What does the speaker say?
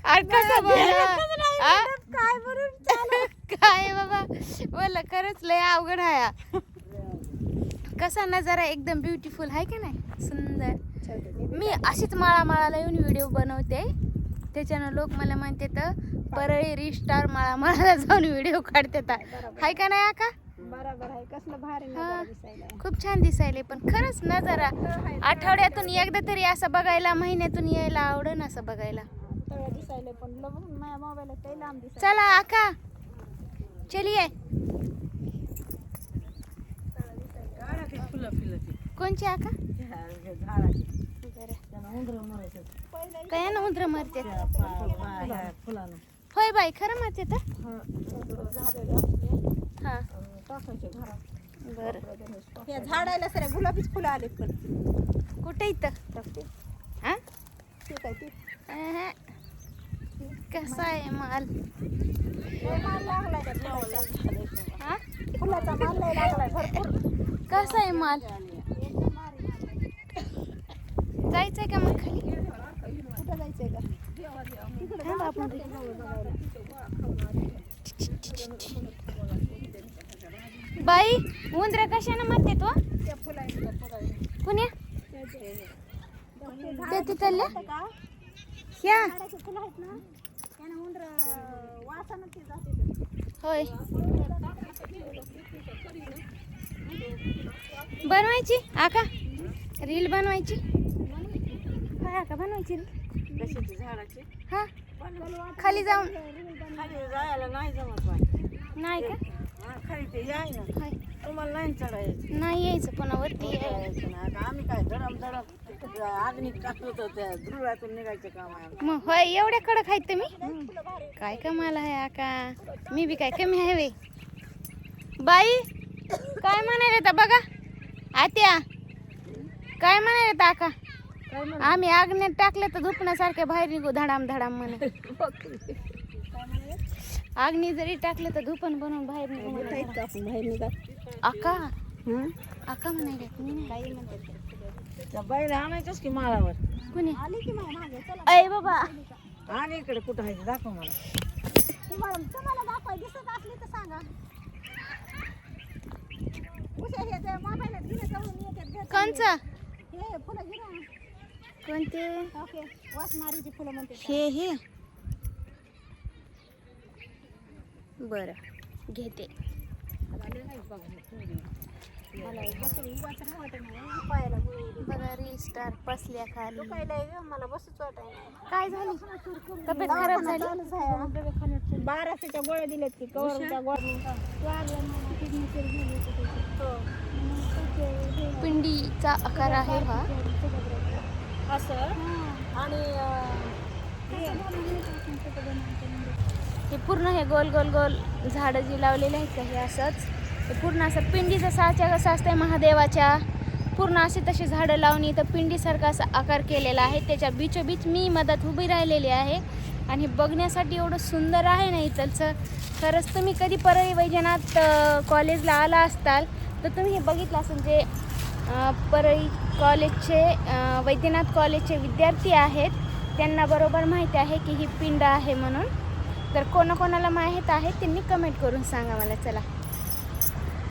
अरे कसं बोला काय बरं काय बाबा बोला खरंच लय अवघड आहे कसा नजारा एकदम ब्युटिफुल आहे की नाही सुंदर मी अशीच माळाला येऊन व्हिडिओ बनवते त्याच्यानं लोक मला म्हणते तर परळी रिस्टार माळाला जाऊन व्हिडिओ काढते हाय का नाही आका बरोबर आहे कसलं भारी नजारा दिसायला खूप छान दिसायले पण खरंच नजारा आठवड्यातून एकदा तरी असं बघायला महिन्यातून यायला आवडेल असं बघायला तळ दिसायला पण बघून माझ्या मोबाईलला ते लांब दिसायला चला आका चलिए कोणची आका काय ना उंदर मरते होय बाई खरं मरते हा बरं या झाडाला सर गुलाबीच फुलं आले पण कुठे इथं हा ठीक आहे ती कसा आहे माल माल लागलाय हा फुलाचा माल लय लागलाय भरपूर कसा आहे माल जायचंय का मग खाली कुठं जायचंय का थांब आपण बाई उंदर कशाने मरते तो त्या फुलांच्या कुण्या ते तिथल्या ह्या फुलं आहेत ना त्याने उंदर वासानं ते जाते होय बनवायची आका रील बनवायची काय आका बनवायची रील कशाची झाडाची हा खाली जाऊन खाली जायला नाही जमत बाई नाही का खाली ते याय ना हाय. तुम्हाला नाही चढायचं नाही यायचं पुन्हा वरती यायचं ना आता आम्ही काय धडम आग्नी टाकलो तर त्या धुळ्यातून निघायचं काम आहे मग होय एवढ्या कडक आहेत तुम्ही काय कमाल आहे आका मी बी काय कमी आहे वे बाई काय म्हणाले बघा आत्या काय म्हणाले आका आम्ही आग्नेत टाकले तर झोपण्यासारखे बाहेर निघू धडाम धडाम म्हणे आग्नी जरी टाकले तर धुपण बनवून बाहेर निघू म्हणे. आपण बाहेर निघा आका आका म्हणाले मी नाही. काही म्हणतात त्या बाईला आणायचंच की माळावर कुणी आली की मागे चला अय बाबा आणि इकडे कुठं आहे दाखव मला तुम्हाला दाखवाय दिसत असली तर सांगा उशा हे त्या मोबाईलात घेऊन जाऊन येतात कोणचं हे फुलं घे ना कोणते ओके वासमारीची फुलं म्हणते हे बरं घेते मला बसून उभाच नाही वाटत नाही पायाला बघा रील स्टार बसल्या खाली दुखायला मला बसूच वाटत नाही काय झाली तब्येत खराब झाली 1200च्या गोळ्या दिल्यात की कवरच्या पिंडीचा आकार आहे हा असं आणि हे पूर्ण हे गोल गोल गोल झाडं जी लावलेली आहेत का हे असंच हे पूर्ण असं पिंडीचा साचा कसा असतंय महादेवाच्या पूर्ण अशी तशी झाडं लावून इथं पिंडीसारखा असा आकार केलेला आहे त्याच्या बीचोबीच मी मधात उभी राहिलेली आहे आणि बघण्यासाठी एवढं सुंदर आहे ना इथलचं खरंच तुम्ही कधी परळी वैजनाथ कॉलेजला आला असताल तर तुम्ही हे बघितलं असेल जे परळी कॉलेजचे वैद्यनाथ कॉलेजचे विद्यार्थी आहेत त्यांना बरोबर माहिती आहे की ही पिंड आहे म्हणून तर कोणाकोणाला माहीत आहे त्यांनी कमेंट करून सांगा मला चला